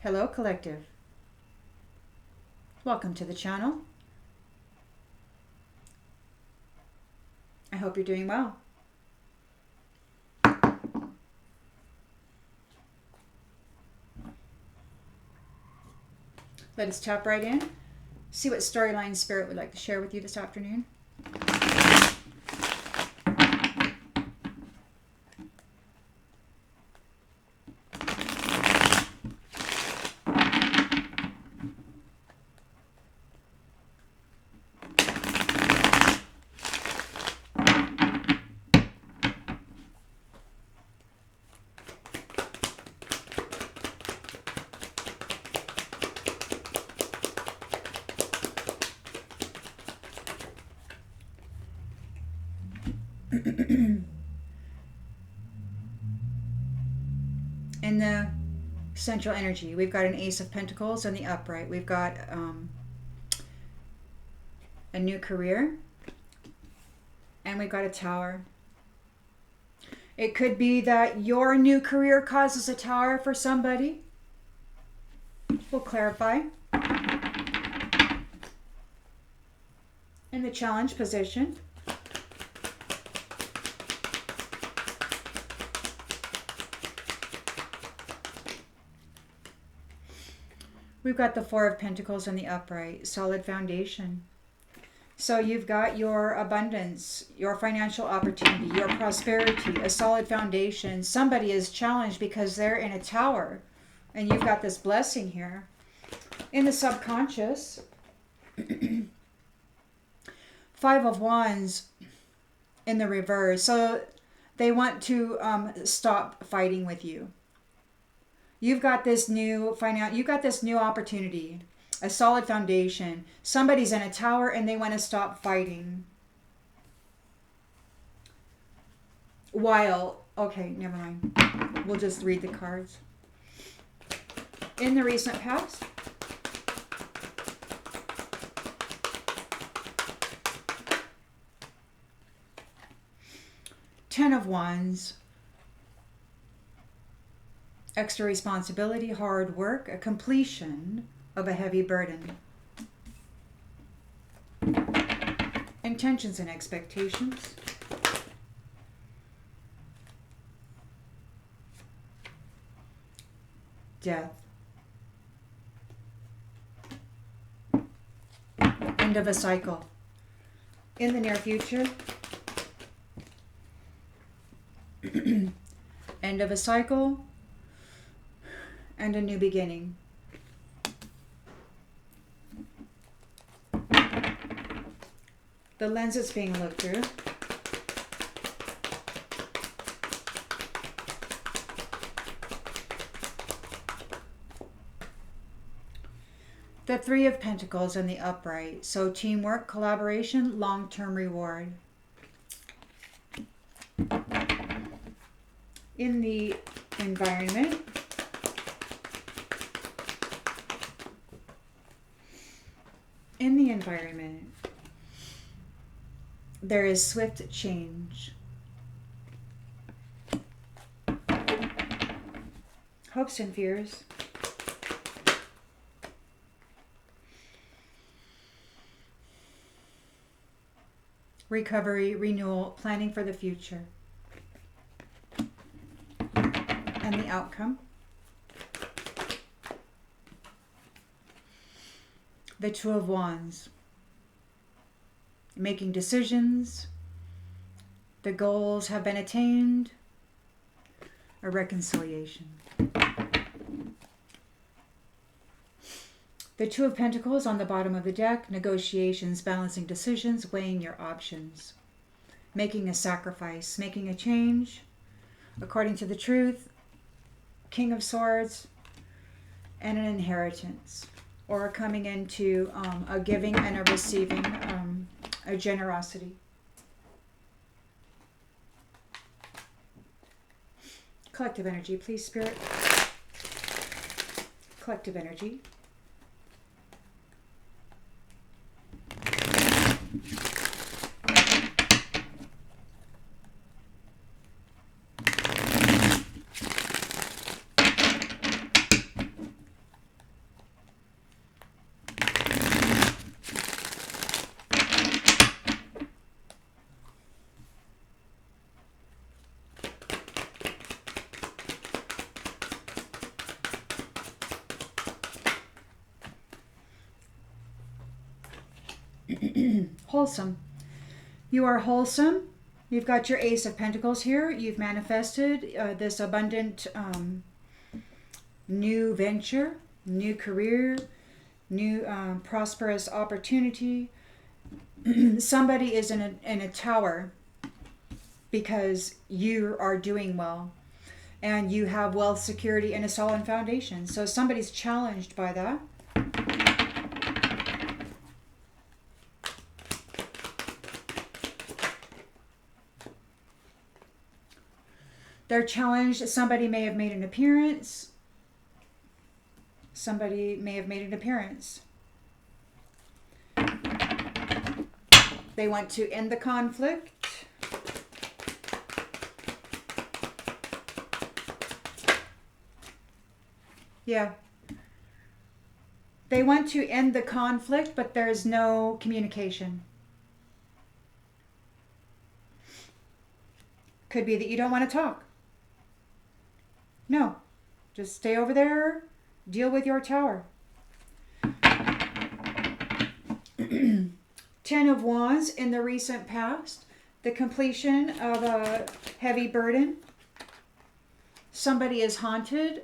Hello, Collective. Welcome to the channel. I hope you're doing well. Let us tap right in. See what storyline Spirit would like to share with you this afternoon. In the central energy, we've got an Ace of Pentacles on the upright. We've got a new career, and we've got a Tower. It could be that your new career causes a Tower for somebody. We'll clarify. In the challenge position, we've got the Four of Pentacles on the upright, solid foundation. So you've got your abundance, your financial opportunity, your prosperity, a solid foundation. Somebody is challenged because they're in a tower, and you've got this blessing here. In the subconscious, Five of Wands in the reverse. So they want to stop fighting with you. You've got this new opportunity, a solid foundation. Somebody's in a tower and they want to stop fighting. Okay, never mind. We'll just read the cards. In the recent past, Ten of Wands. Extra responsibility, hard work, a completion of a heavy burden. Intentions and expectations. Death. End of a cycle. In the near future, end of a cycle and a new beginning. The lens it's being looked through. The Three of Pentacles in the upright. So teamwork, collaboration, long-term reward. In the environment, there is swift change. Hopes and fears. Recovery, renewal, planning for the future. And the outcome. The Two of Wands. Making decisions. The goals have been attained. A reconciliation. The Two of Pentacles on the bottom of the deck. Negotiations, balancing decisions, weighing your options. Making a sacrifice, making a change. According to the truth. King of Swords. And an inheritance. Or coming into a giving and a receiving, a generosity. Collective energy, please, Spirit. Collective energy. Wholesome. You are wholesome. You've got your Ace of Pentacles here. You've manifested this abundant new venture, new career, new prosperous opportunity. Somebody is in a tower because you are doing well and you have wealth, security, and a solid foundation. So somebody's challenged by that. They're challenged. Somebody may have made an appearance. Somebody may have made an appearance. They want to end the conflict. Yeah. They want to end the conflict, but there's no communication. Could be that you don't want to talk. No. Just stay over there. Deal with your tower. 10 of Wands in the recent past. The completion of a heavy burden. Somebody is haunted.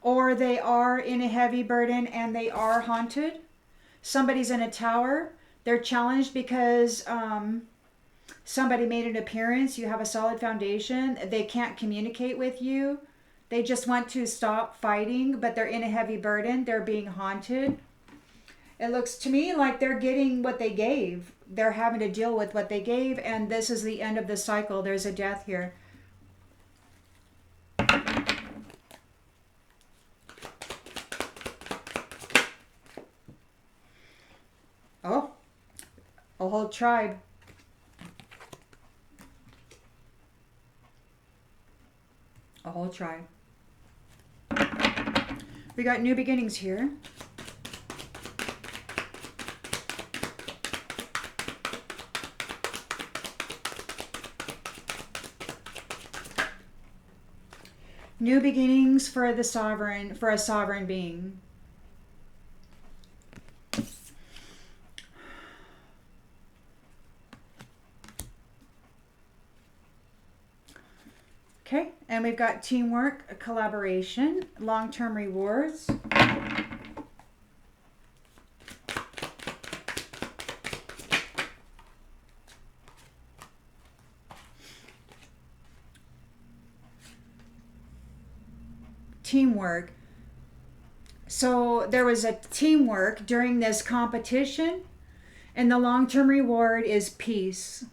Or they are in a heavy burden and they are haunted. Somebody's in a tower. They're challenged because somebody made an appearance. You have a solid foundation. They can't communicate with you. They just want to stop fighting, but they're in a heavy burden. They're being haunted. It looks to me like they're getting what they gave. They're having to deal with what they gave, and this is the end of the cycle. There's a death here. Oh, a whole tribe. A whole tribe. We got new beginnings here. New beginnings for the sovereign, for a sovereign being. Okay, and we've got teamwork, collaboration, long-term rewards. Teamwork. So there was a teamwork during this competition, and the long-term reward is peace.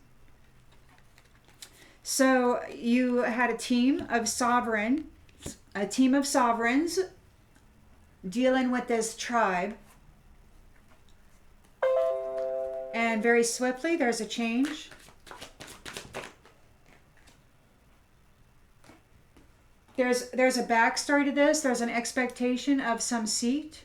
So you had a team of sovereigns dealing with this tribe. And very swiftly, there's a change. There's a backstory to this. There's an expectation of some seat.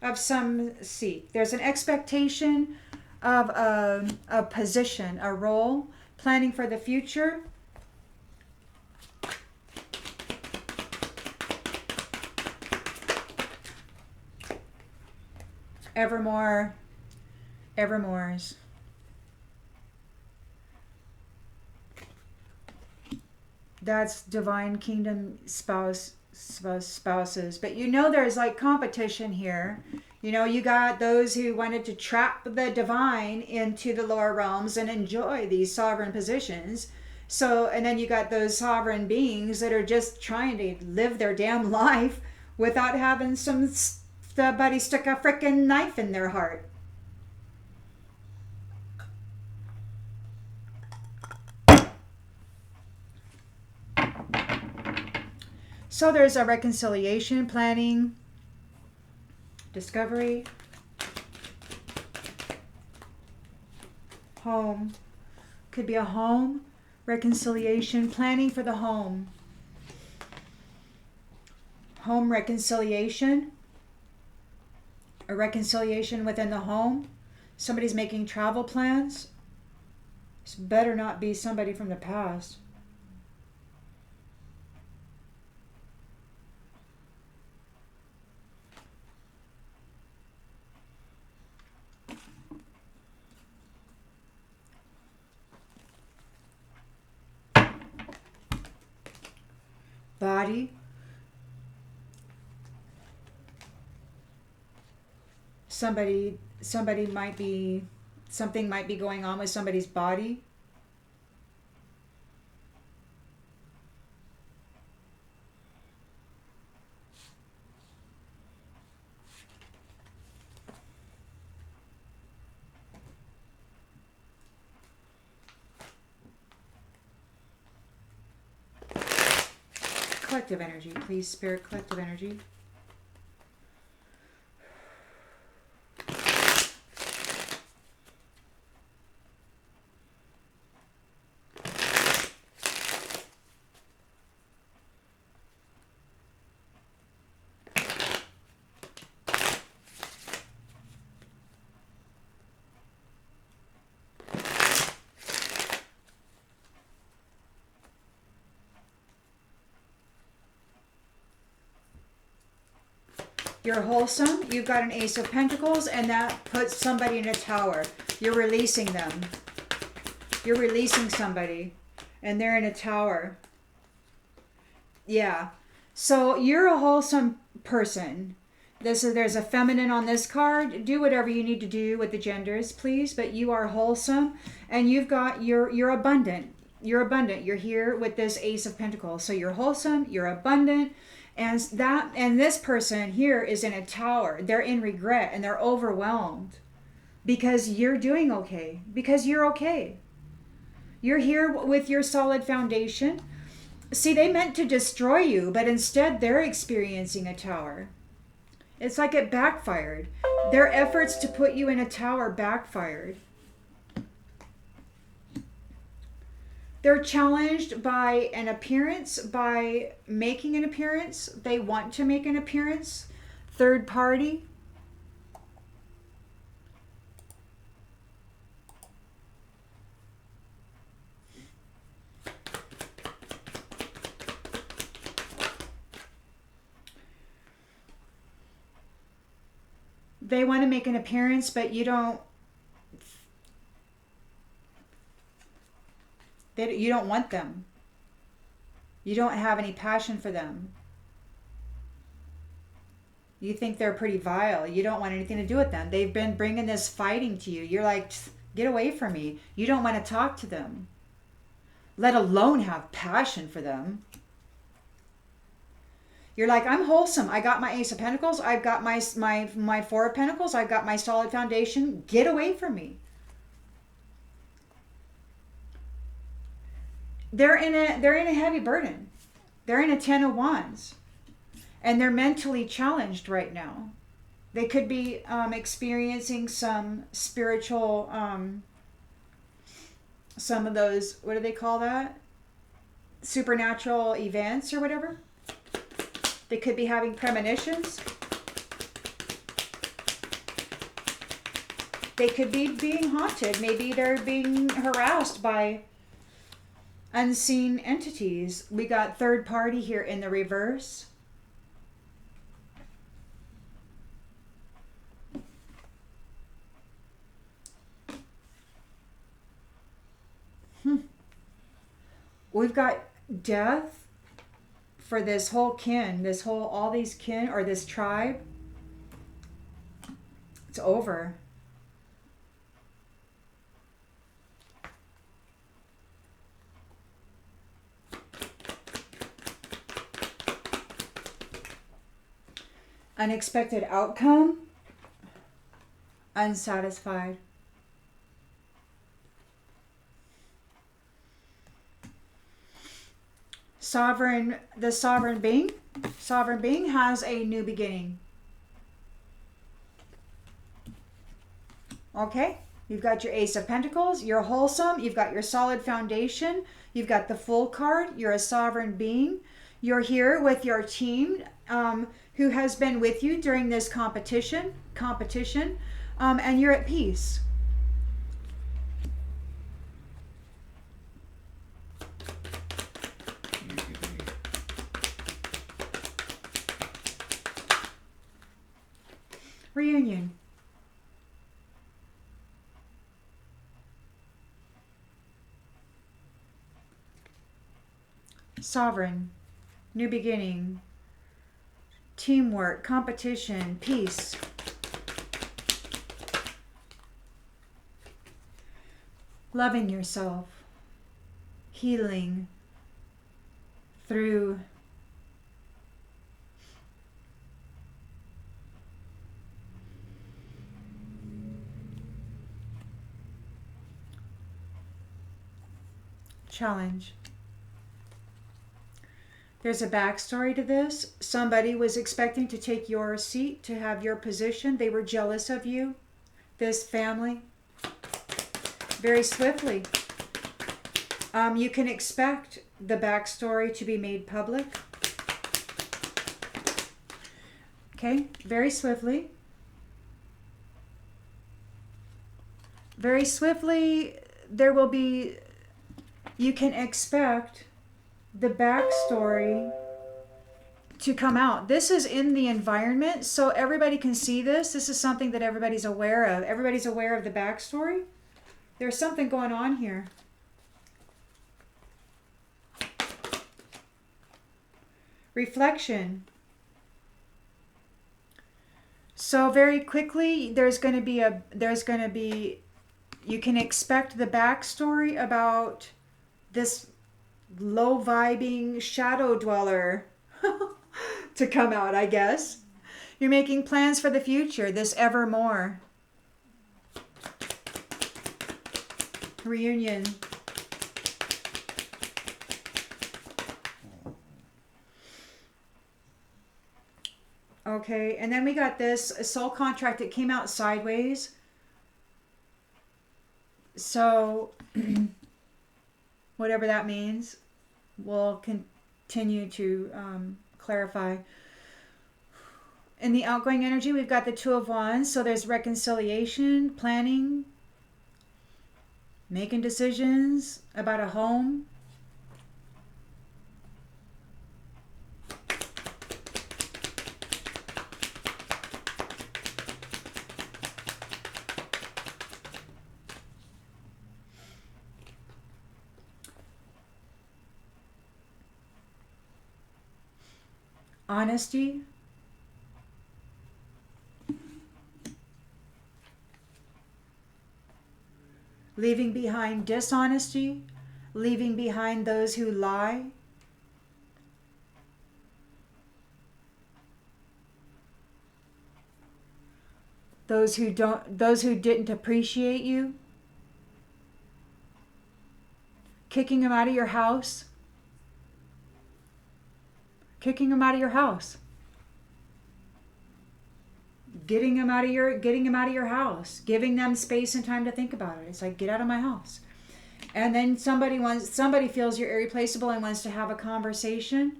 There's an expectation of a position, a role, planning for the future. Evermores. That's divine kingdom spouses. But you know there's like competition here. You know, you got those who wanted to trap the divine into the lower realms and enjoy these sovereign positions. So, and then you got those sovereign beings that are just trying to live their damn life without having somebody stick a frickin' knife in their heart. So there's a reconciliation, planning, discovery, home. Could be a home, reconciliation, planning for the home. Home reconciliation, a reconciliation within the home. Somebody's making travel plans. This better not be somebody from the past. body. Somebody might be, something might be going on with somebody's body. Collective energy, please, Spirit, collective energy. You're wholesome. You've got an Ace of Pentacles, and that puts somebody in a tower. You're releasing them. You're releasing somebody, and they're in a tower. Yeah. So you're a wholesome person. There's a feminine on this card. Do whatever you need to do with the genders, please. But you are wholesome, and you're abundant. You're abundant. You're here with this Ace of Pentacles. So you're wholesome. You're abundant. And this person here is in a tower. They're in regret and they're overwhelmed because you're doing okay. Because you're okay. You're here with your solid foundation. See, they meant to destroy you, but instead they're experiencing a tower. It's like it backfired. Their efforts to put you in a tower backfired. They're challenged by an appearance, by making an appearance. They want to make an appearance. Third party. They want to make an appearance, but you don't want them. You don't have any passion for them. You think they're pretty vile. You don't want anything to do with them. They've been bringing this fighting to you. You're like, get away from me. You don't want to talk to them, let alone have passion for them. You're like, I'm wholesome. I got my Ace of Pentacles. I've got my Four of Pentacles. I've got my solid foundation. Get away from me. They're in a heavy burden. They're in a 10 of Wands. And they're mentally challenged right now. They could be experiencing some spiritual, some of those, what do they call that? Supernatural events or whatever. They could be having premonitions. They could be being haunted. Maybe they're being harassed by unseen entities. We got third party here in the reverse. We've got death for this whole kin, all these kin, or this tribe. It's over. Unexpected outcome. Unsatisfied. The sovereign being has a new beginning. Okay? You've got your Ace of Pentacles, you're wholesome, you've got your solid foundation, you've got the Fool card, you're a sovereign being. You're here with your team who has been with you during this competition, and you're at peace. Reunion. Sovereign. new beginning, teamwork, competition, peace. Loving yourself, healing through challenge. There's a backstory to this. Somebody was expecting to take your seat, to have your position. They were jealous of you, this family. Very swiftly. You can expect the backstory to be made public. Okay, very swiftly. Very swiftly, there will be, you can expect the backstory to come out. This is in the environment, so everybody can see this. This is something that everybody's aware of. Everybody's aware of the backstory. There's something going on here. Reflection. So very quickly, there's going to be, you can expect the backstory about this low vibing shadow dweller to come out, I guess. You're making plans for the future, this evermore. Reunion. Okay, and then we got this, a soul contract that came out sideways. So, whatever that means, we'll continue to clarify. In the outgoing energy, we've got the Two of Wands. So there's reconciliation, planning, making decisions about a home. Honesty. Leaving behind dishonesty. Leaving behind those who lie. Those who didn't appreciate you. Kicking them out of your house. Kicking them out of your house. Getting them out of your house. Giving them space and time to think about it. It's like, get out of my house. And then somebody feels you're irreplaceable and wants to have a conversation,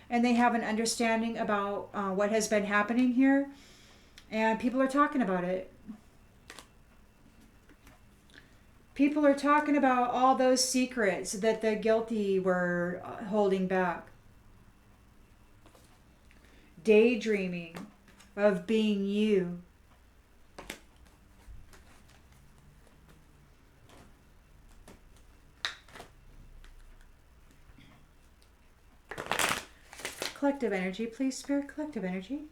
and they have an understanding about what has been happening here, and people are talking about it. People are talking about all those secrets that the guilty were holding back. Daydreaming of being you. Collective energy, please, Spirit. Collective energy.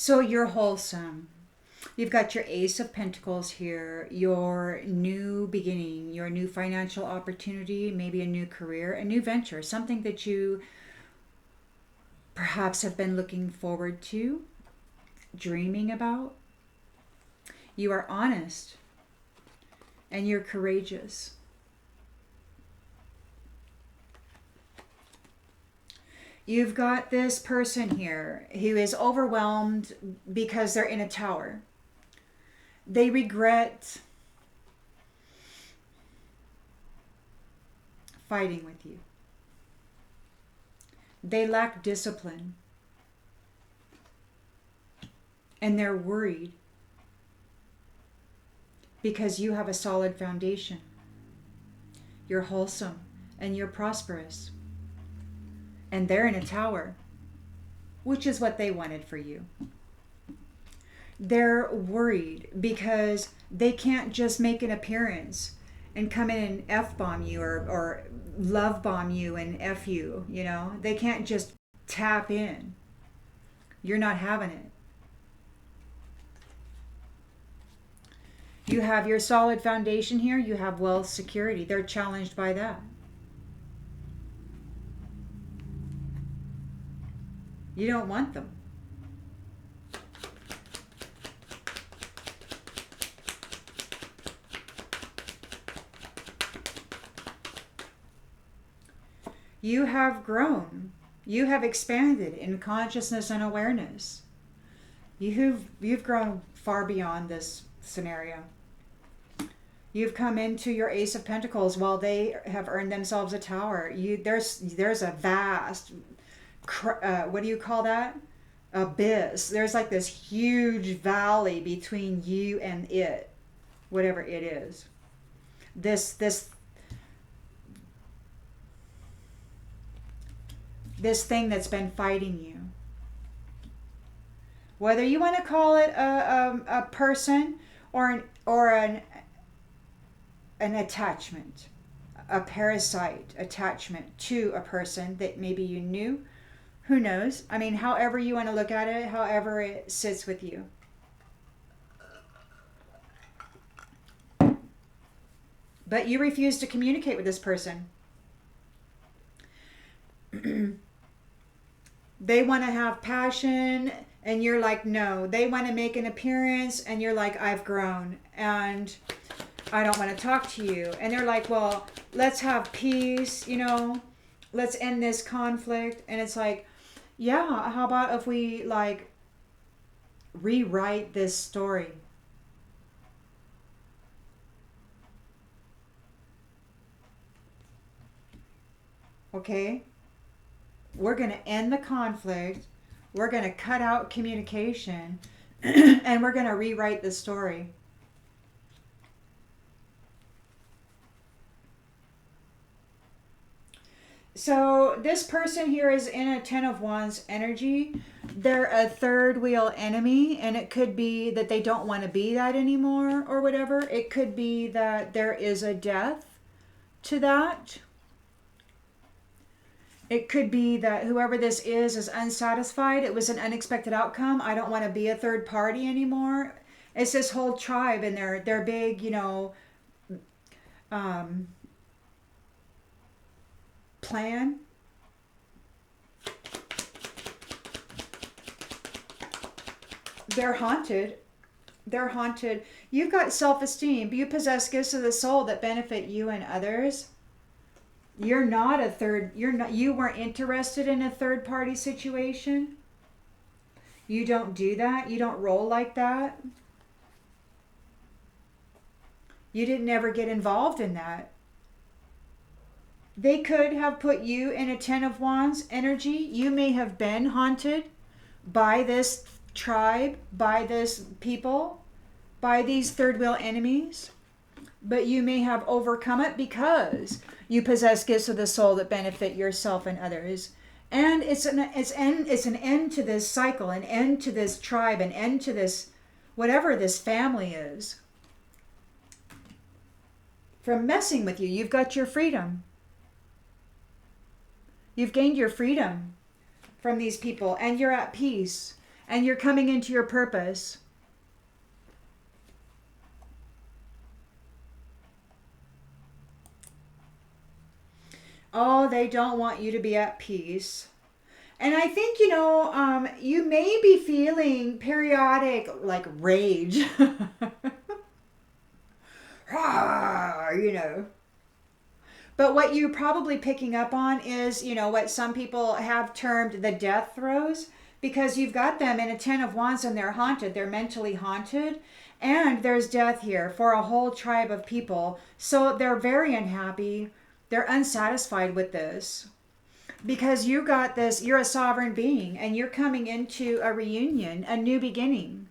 So you're wholesome. You've got your Ace of Pentacles here, your new beginning, your new financial opportunity, maybe a new career, a new venture, something that you perhaps have been looking forward to, dreaming about. You are honest and you're courageous. You've got this person here who is overwhelmed because they're in a tower. They regret fighting with you. They lack discipline. And they're worried because you have a solid foundation. You're wholesome and you're prosperous. And they're in a tower, which is what they wanted for you. They're worried because they can't just make an appearance and come in and F-bomb you or love bomb you and F you, you know. They can't just tap in. You're not having it. You have your solid foundation here. You have wealth security. They're challenged by that. You don't want them. You have grown. You have expanded in consciousness and awareness. You've grown far beyond this scenario. You've come into your Ace of Pentacles while they have earned themselves a tower. There's a vast, what do you call that? Abyss. There's like this huge valley between you and it, whatever it is. This thing that's been fighting you. Whether you want to call it a person or an attachment, a parasite attachment to a person that maybe you knew. Who knows? I mean, however you want to look at it, however it sits with you. But you refuse to communicate with this person. They want to have passion and you're like, no. They want to make an appearance and you're like, I've grown and I don't want to talk to you. And they're like, well, let's have peace, you know, let's end this conflict. And it's like, yeah, how about if we like rewrite this story? Okay? We're going to end the conflict. We're going to cut out communication and we're going to rewrite the story. So this person here is in a 10 of Wands energy. They're a third wheel enemy, and it could be that they don't want to be that anymore or whatever. It could be that there is a death to that. It could be that whoever this is unsatisfied. It was an unexpected outcome. I don't want to be a third party anymore. It's this whole tribe and their big, you know, plan. They're haunted. They're haunted. You've got self-esteem. You possess gifts of the soul that benefit you and others. You weren't interested in a third party situation. You don't do that. You don't roll like that. You didn't ever get involved in that. They could have put you in a 10 of Wands energy. You may have been haunted by this tribe, by this people, by these third wheel enemies. But you may have overcome it because you possess gifts of the soul that benefit yourself and others. And it's an end to this cycle, an end to this tribe, an end to this, whatever this family is. From messing with you, you've got your freedom. You've gained your freedom from these people and you're at peace. and you're coming into your purpose. Oh, they don't want you to be at peace. And I think, you may be feeling periodic, like, rage. you know. But what you're probably picking up on is, what some people have termed the death throes, because you've got them in a 10 of Wands and they're haunted. They're mentally haunted. And there's death here for a whole tribe of people. So they're very unhappy. They're unsatisfied with this. Because you got this, you're a sovereign being and you're coming into a reunion, a new beginning,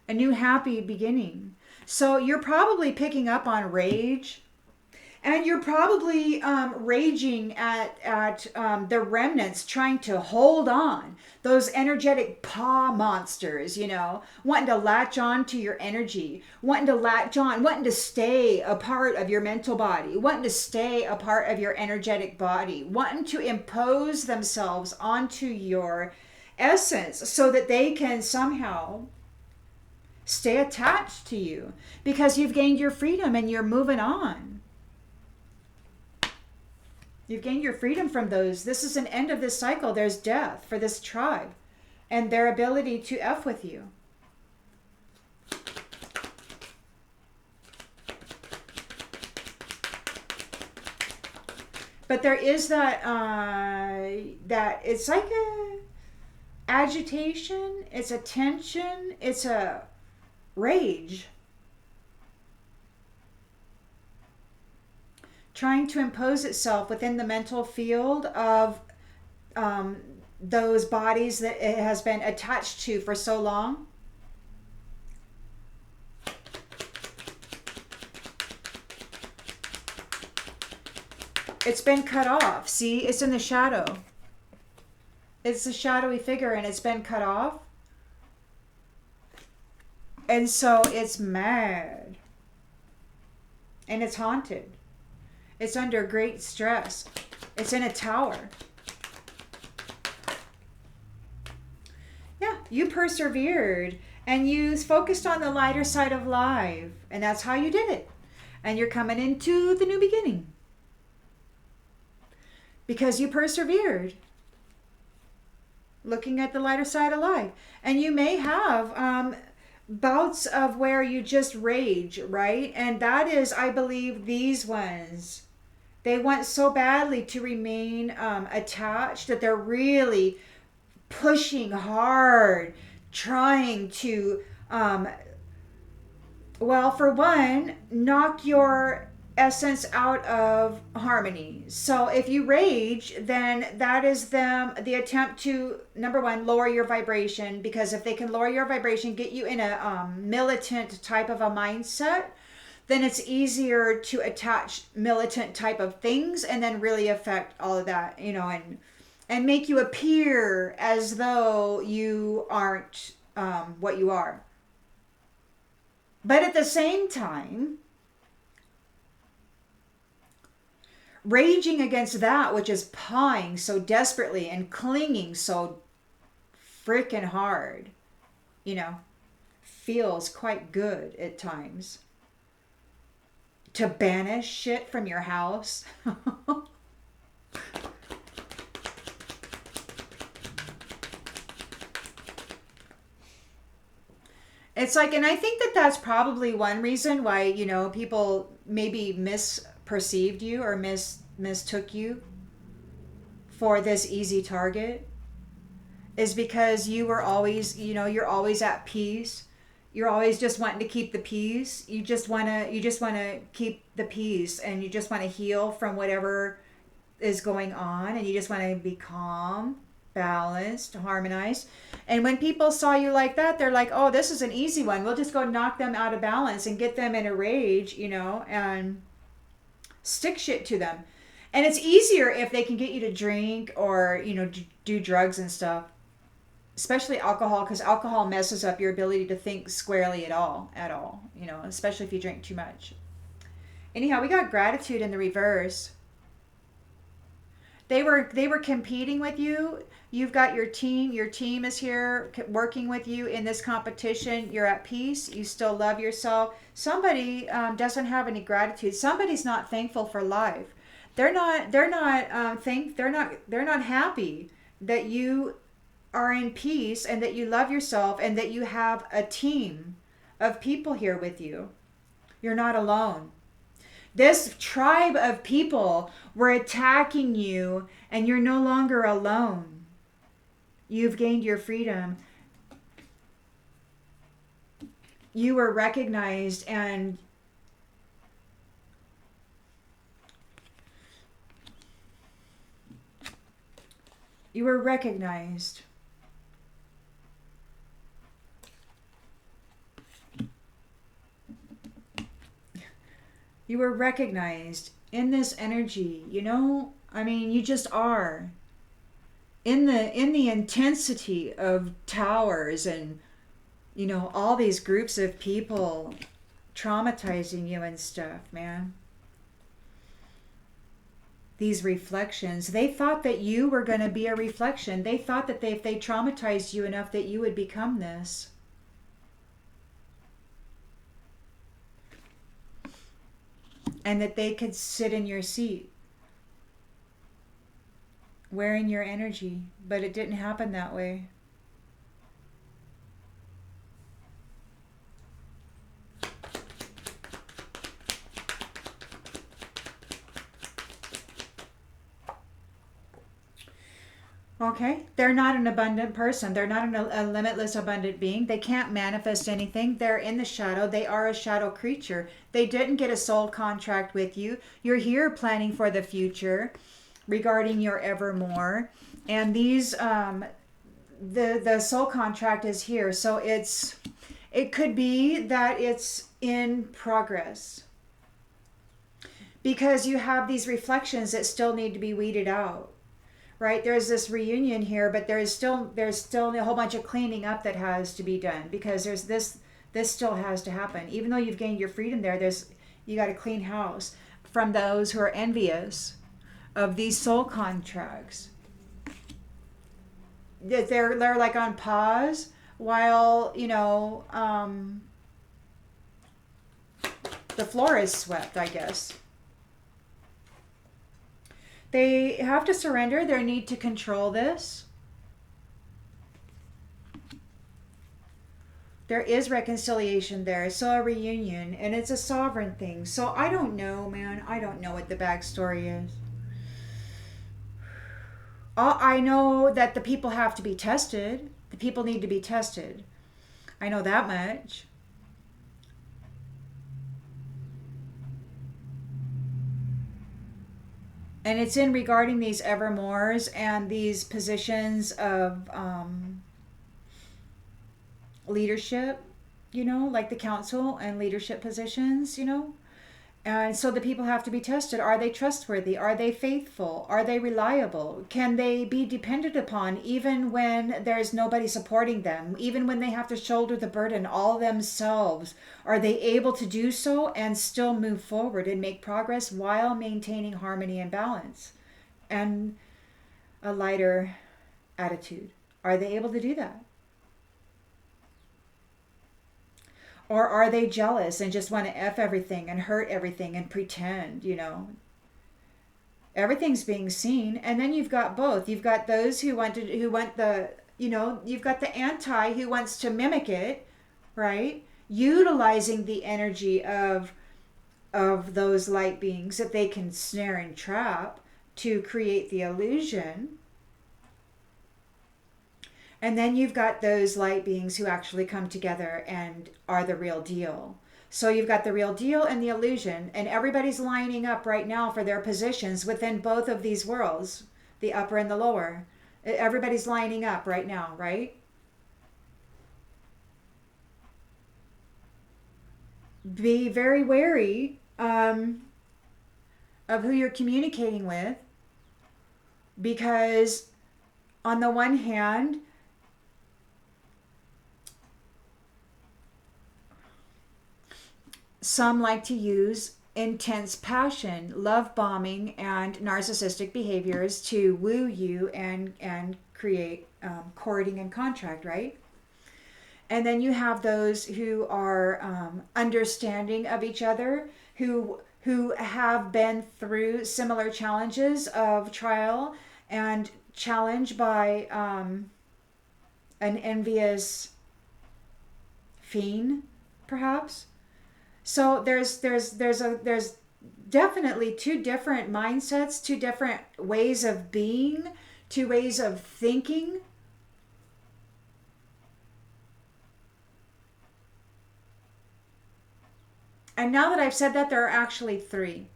a new happy beginning. So you're probably picking up on rage, and you're probably raging at the remnants trying to hold on. Those energetic paw monsters, wanting to latch on to your energy, wanting to latch on, wanting to stay a part of your mental body, wanting to stay a part of your energetic body, wanting to impose themselves onto your essence so that they can somehow stay attached to you because you've gained your freedom and you're moving on. You've gained your freedom from those. This is an end of this cycle. There's death for this tribe and their ability to F with you. But there is that it's like a agitation, it's a tension, it's a rage. Trying to impose itself within the mental field of those bodies that it has been attached to for so long. It's been cut off. See, it's in the shadow. It's a shadowy figure and it's been cut off. And so it's mad. And it's haunted. It's under great stress. It's in a tower. Yeah, you persevered and you focused on the lighter side of life. And that's how you did it. And you're coming into the new beginning. Because you persevered. Looking at the lighter side of life. And you may have bouts of where you just rage, right? And that is, I believe, these ones. They want so badly to remain attached that they're really pushing hard, trying to, for one, knock your essence out of harmony. So if you rage, then that is the attempt to, number one, lower your vibration, because if they can lower your vibration, get you in a militant type of a mindset, then it's easier to attach militant type of things and then really affect all of that, and make you appear as though you aren't what you are. But at the same time, raging against that which is pawing so desperately and clinging so freaking hard, feels quite good at times. To banish shit from your house. It's like, and I think that's probably one reason why, people maybe misperceived you or mistook you for this easy target, is because you were always, you're always at peace. You're always just wanting to keep the peace. You just want to keep the peace, and you just want to heal from whatever is going on, and you just want to be calm, balanced, harmonized. And when people saw you like that, they're like, oh, this is an easy one. We'll just go knock them out of balance and get them in a rage, and stick shit to them. And it's easier if they can get you to drink or, do drugs and stuff. Especially alcohol, because alcohol messes up your ability to think squarely at all, especially if you drink too much. Anyhow, we got gratitude in the reverse. They were competing with you. You've got your team. Your team is here working with you in this competition. You're at peace. You still love yourself. Somebody doesn't have any gratitude. Somebody's not thankful for life. They're not happy that you are in peace and that you love yourself and that you have a team of people here with you. You're not alone. This tribe of people were attacking you, and you're no longer alone. You've gained your freedom. You were recognized, and you were recognized. You were recognized in this energy, you know? I mean, you just are. In the intensity of towers and, you know, all these groups of people traumatizing you and stuff, man. These reflections, they thought that you were going to be a reflection. They thought that if they traumatized you enough that you would become this. And that they could sit in your seat, wearing your energy. But it didn't happen that way. Okay, they're not an abundant person. They're not a limitless abundant being. They can't manifest anything. They're in the shadow. They are a shadow creature. They didn't get a soul contract with you. You're here planning for the future regarding your evermore. And these the soul contract is here. So it could be that it's in progress. Because you have these reflections that still need to be weeded out. Right, there's this reunion here, but there's still a whole bunch of cleaning up that has to be done, because there's this still has to happen. Even though you've gained your freedom you got to clean house from those who are envious of these soul contracts. They're like on pause while, you know, the floor is swept, I guess. They have to surrender their need to control this. There is reconciliation there, so a reunion, and it's a sovereign thing. So I don't know, man. I don't know what the backstory is. I know that the people have to be tested. The people need to be tested. I know that much. And it's in regarding these evermores and these positions of leadership, you know, like the council and leadership positions, you know. And so the people have to be tested. Are they trustworthy? Are they faithful? Are they reliable? Can they be depended upon even when there's nobody supporting them? Even when they have to shoulder the burden all themselves? Are they able to do so and still move forward and make progress while maintaining harmony and balance and a lighter attitude? Are they able to do that? Or are they jealous and just want to F everything and hurt everything and pretend, you know? Everything's being seen. And then you've got both. You've got those who want the, you know, you've got the anti who wants to mimic it, right? Utilizing the energy of those light beings that they can snare and trap to create the illusion. And then you've got those light beings who actually come together and are the real deal. So you've got the real deal and the illusion, and everybody's lining up right now for their positions within both of these worlds, the upper and the lower. Everybody's lining up right now, right? Be very wary of who you're communicating with, because on the one hand, some like to use intense passion, love bombing, and narcissistic behaviors to woo you and create courting and contract, right? And then you have those who are understanding of each other, who have been through similar challenges of trial and challenged by an envious fiend, perhaps. So there's definitely two different mindsets, two different ways of being, two ways of thinking. And now that I've said that, there are actually three.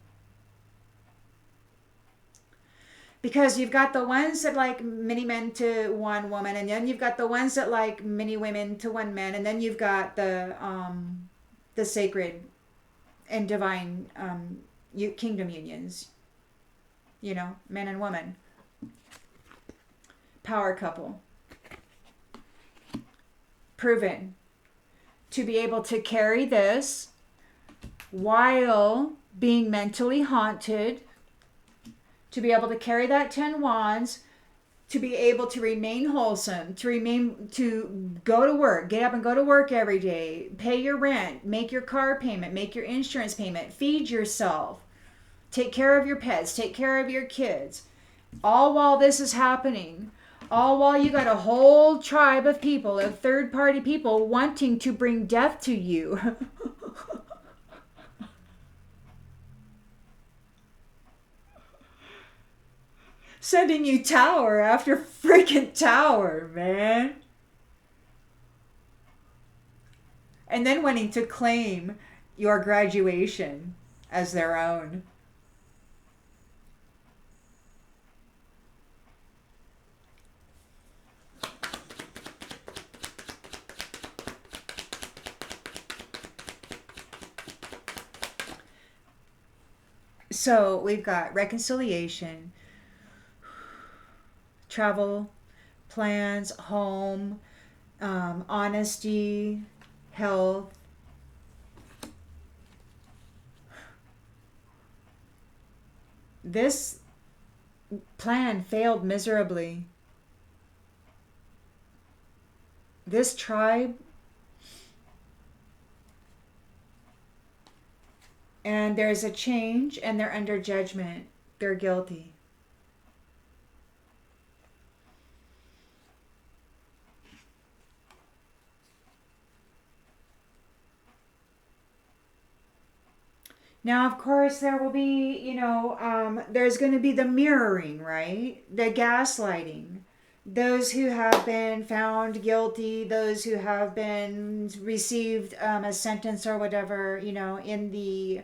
Because you've got the ones that like many men to one woman, and then you've got the ones that like many women to one man, and then you've got the sacred and divine kingdom unions. You know, man and woman, power couple, proven to be able to carry this while being mentally haunted, to be able to carry that 10 wands, to be able to remain wholesome, to go to work, get up and go to work every day, pay your rent, make your car payment, make your insurance payment, feed yourself, take care of your pets, take care of your kids, all while this is happening, all while you got a whole tribe of people, of third party people wanting to bring death to you. Sending you tower after freaking tower, man. And then wanting to claim your graduation as their own. So we've got reconciliation, travel, plans, home, honesty, health. This plan failed miserably. This tribe, and there's a change, and they're under judgment. They're guilty. Now, of course, there will be, there's going to be the mirroring, right? The gaslighting. Those who have been found guilty, those who have been received a sentence or whatever, in the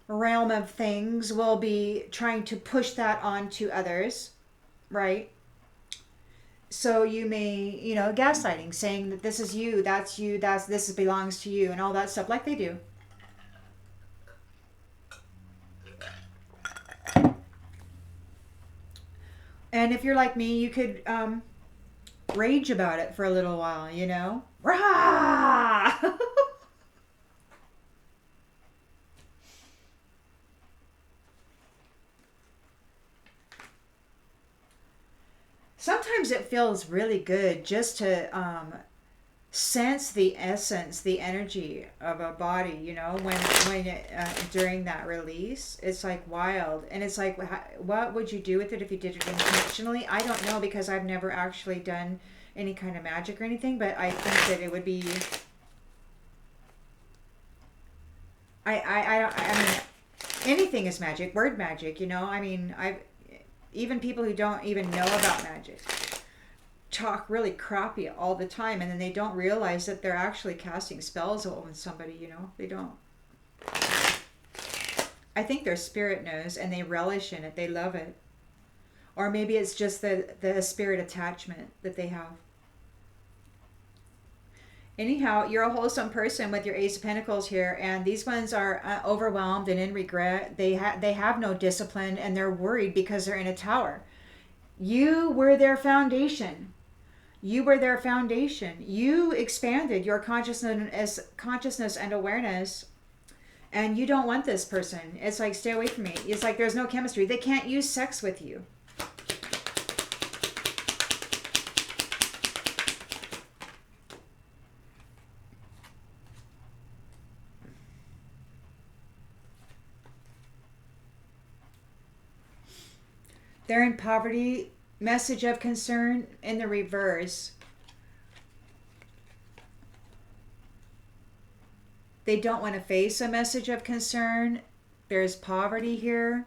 realm of things will be trying to push that on to others, right? So you may, gaslighting, saying that this is you, this belongs to you, and all that stuff, like they do. And if you're like me, you could rage about it for a little while, Rah! Sometimes it feels really good just to sense the essence, the energy of a body, when it, during that release. It's like wild. And it's like, what would you do with it if you did it intentionally? I don't know, because I've never actually done any kind of magic or anything, but I think that it would be, I mean, anything is magic, word magic, even people who don't even know about magic talk really crappy all the time, and then they don't realize that they're actually casting spells on somebody. They don't. I think their spirit knows, and they relish in it, they love it. Or maybe it's just the spirit attachment that they have. Anyhow, you're a wholesome person with your Ace of Pentacles here, and these ones are overwhelmed and in regret. They have no discipline, and they're worried because they're in a tower. You were their foundation. You were their foundation. You expanded your consciousness and awareness, And you don't want this person. It's like, stay away from me. It's like there's no chemistry. They can't use sex with you. They're in poverty. Message of concern in the reverse. They don't want to face a message of concern. There's poverty here.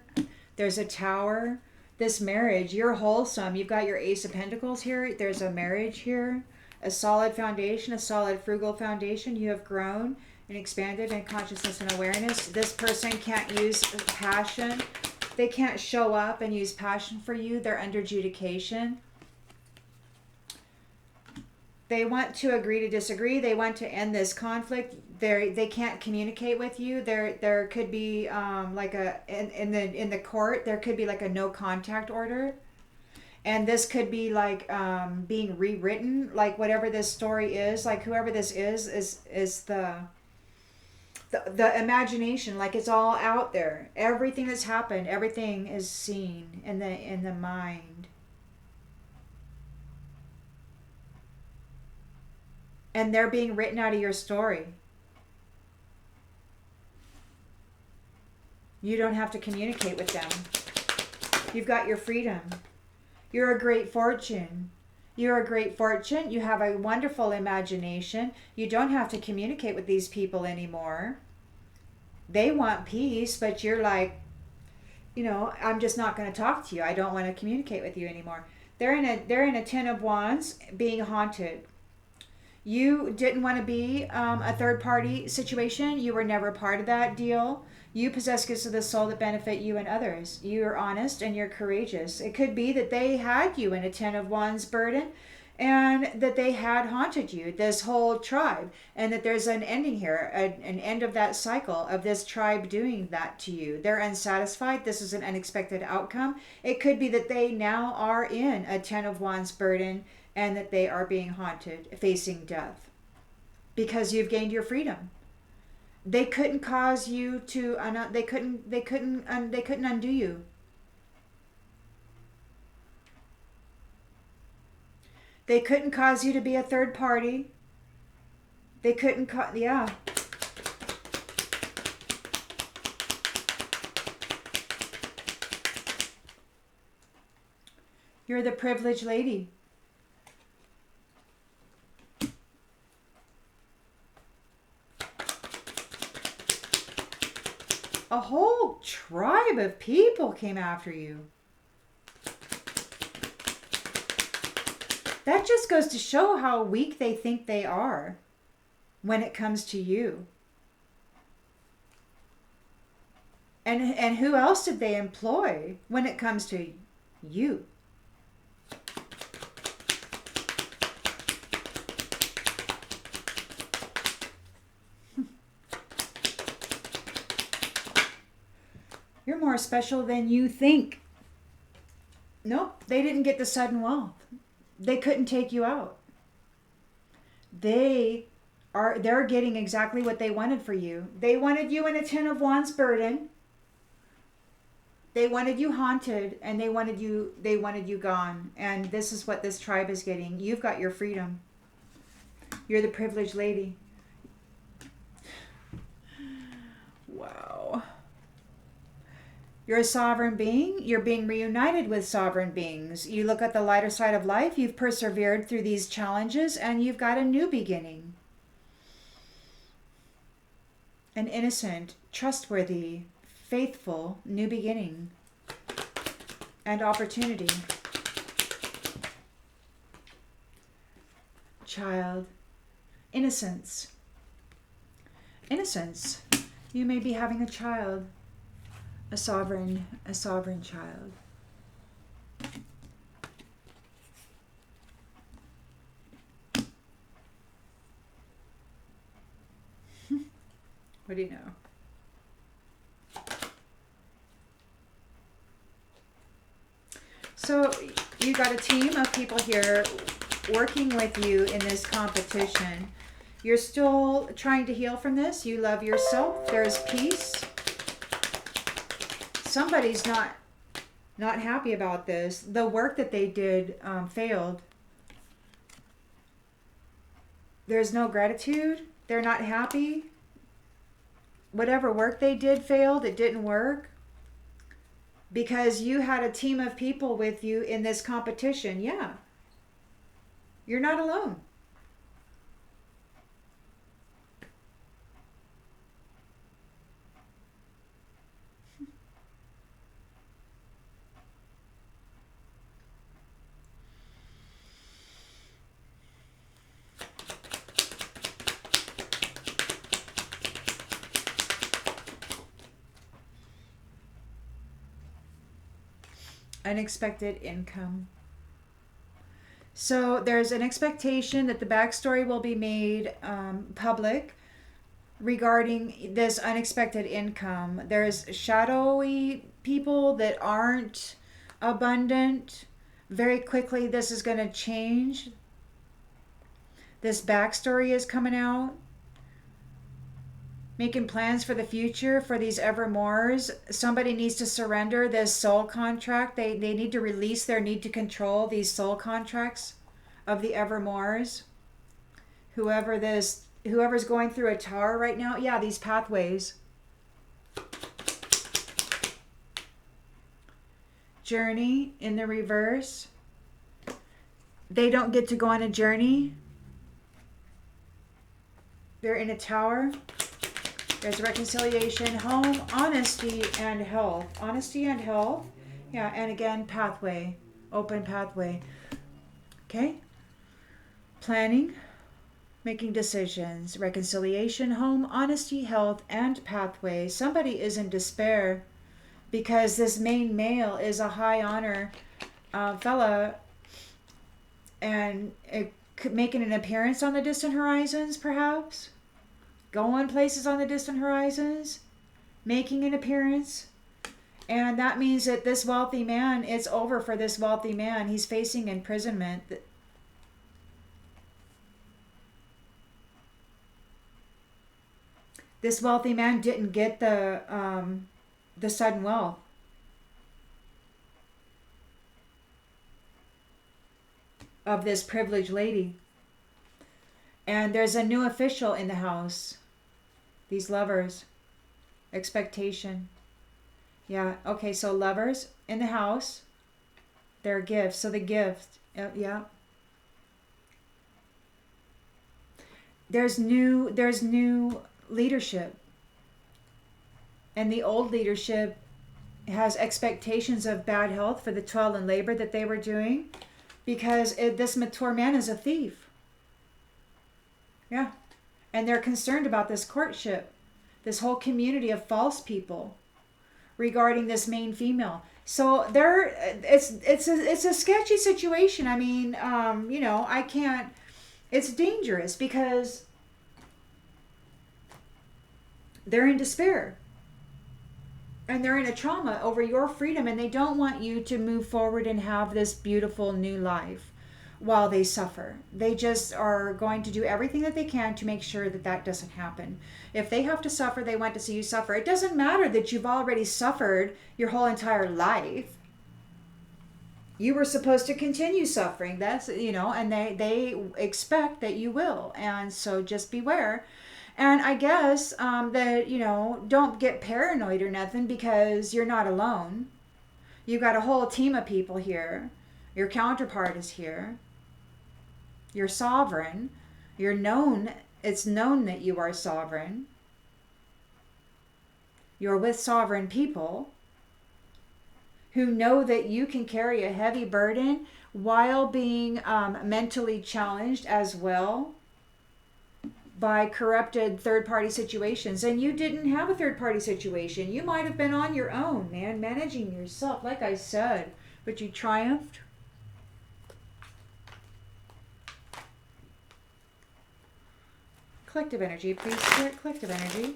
There's a tower. This marriage, you're wholesome. You've got your Ace of Pentacles here. There's a marriage here. A solid foundation, a solid frugal foundation. You have grown and expanded in consciousness and awareness. This person can't use passion. They can't show up and use passion for you. They're under adjudication. They want to agree to disagree. They want to end this conflict. They can't communicate with you. There could be like a in the court, there could be like a no contact order, and this could be like being rewritten. Like whatever this story is, like whoever this is the imagination. Like it's all out there. Everything that's happened, everything is seen in the mind. And they're being written out of your story. You don't have to communicate with them. You've got your freedom. You're a great fortune. You're a great fortune. You have a wonderful imagination. You don't have to communicate with these people anymore. They want peace, but you're like, you know, I'm just not going to talk to you. I don't want to communicate with you anymore. They're in a Ten of Wands being haunted. You didn't want to be a third party situation. You were never part of that deal. You possess gifts of the soul that benefit you and others. You're honest and you're courageous. It could be that they had you in a Ten of Wands burden and that they had haunted you, this whole tribe, and that there's an ending here, an end of that cycle of this tribe doing that to you. They're unsatisfied. This is an unexpected outcome. It could be that they now are in a Ten of Wands burden and that they are being haunted, facing death, because you've gained your freedom. They couldn't cause you to. They couldn't undo you. They couldn't cause you to be a third party. They couldn't. Yeah. You're the privileged lady. A whole tribe of people came after you. That just goes to show how weak they think they are when it comes to you. And who else did they employ when it comes to you? You're more special than you think. Nope, they didn't get the sudden wealth. They couldn't take you out. They're getting exactly what they wanted for you. They wanted you in a Ten of Wands burden. They wanted you haunted, and they wanted you gone. And this is what this tribe is getting. You've got your freedom. You're the privileged lady. Wow. You're a sovereign being. You're being reunited with sovereign beings. You look at the lighter side of life. You've persevered through these challenges and you've got a new beginning. An innocent, trustworthy, faithful new beginning and opportunity. Child. Innocence. Innocence. You may be having a child. A sovereign child. What do you know? So you got a team of people here working with you in this competition. You're still trying to heal from this. You love yourself. There's peace. Somebody's not happy about this. The work that they did failed. There's no gratitude. They're not happy. Whatever work they did failed. It didn't work. Because you had a team of people with you in this competition. Yeah. You're not alone. Unexpected income. So there's an expectation that the backstory will be made public regarding this unexpected income. There's shadowy people that aren't abundant. Very quickly this is going to change. This backstory is coming out. Making plans for the future for these evermores. Somebody needs to surrender this soul contract. They need to release their need to control these soul contracts of the evermores. Whoever's going through a tower right now. Yeah, these pathways. Journey in the reverse. They don't get to go on a journey. They're in a tower. There's reconciliation, home, honesty, and health. Honesty and health. Yeah, and again, pathway. Open pathway. Okay? Planning, making decisions, reconciliation, home, honesty, health, and pathway. Somebody is in despair because this main male is a high honor fella and making an appearance on the distant horizons, perhaps. Going places on the distant horizons, making an appearance. And that means that this wealthy man, it's over for this wealthy man. He's facing imprisonment. This wealthy man didn't get the sudden wealth. Of this privileged lady. And there's a new official in the house. These lovers. Expectation. Yeah, okay, so lovers in the house. Their gifts. So the gift. Yeah. There's new leadership. And the old leadership has expectations of bad health for the toil and labor that they were doing. Because this mature man is a thief. Yeah. And they're concerned about this courtship. This whole community of false people regarding this main female. So it's a sketchy situation. I mean, I can't, it's dangerous because they're in despair. And they're in a trauma over your freedom and they don't want you to move forward and have this beautiful new life. While they suffer. They just are going to do everything that they can to make sure that that doesn't happen. If they have to suffer, they want to see you suffer. It doesn't matter that you've already suffered your whole entire life. You were supposed to continue suffering. That's, and they expect that you will. And so just beware. And I guess that, don't get paranoid or nothing because you're not alone. You've got a whole team of people here. Your counterpart is here. You're sovereign. You're known. It's known that you are sovereign. You're with sovereign people who know that you can carry a heavy burden while being mentally challenged as well by corrupted third-party situations. And you didn't have a third-party situation. You might have been on your own, man, managing yourself, like I said, but you triumphed. Collective energy, please, Spirit. Collective energy.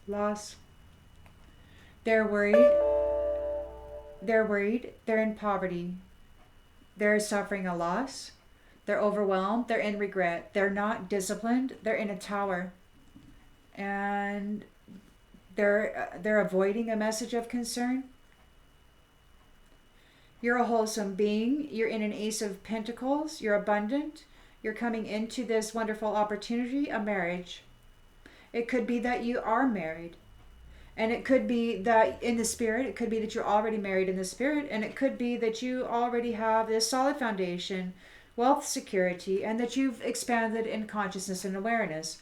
Loss. They're worried. They're worried. They're in poverty. They're suffering a loss. They're overwhelmed. They're in regret. They're not disciplined. They're in a tower. And they're avoiding a message of concern. You're a wholesome being. You're in an Ace of Pentacles. You're abundant. You're coming into this wonderful opportunity, a marriage. It could be that you are married. And it could be that in the spirit, it could be that you're already married in the spirit. And it could be that you already have this solid foundation, wealth, security, and that you've expanded in consciousness and awareness.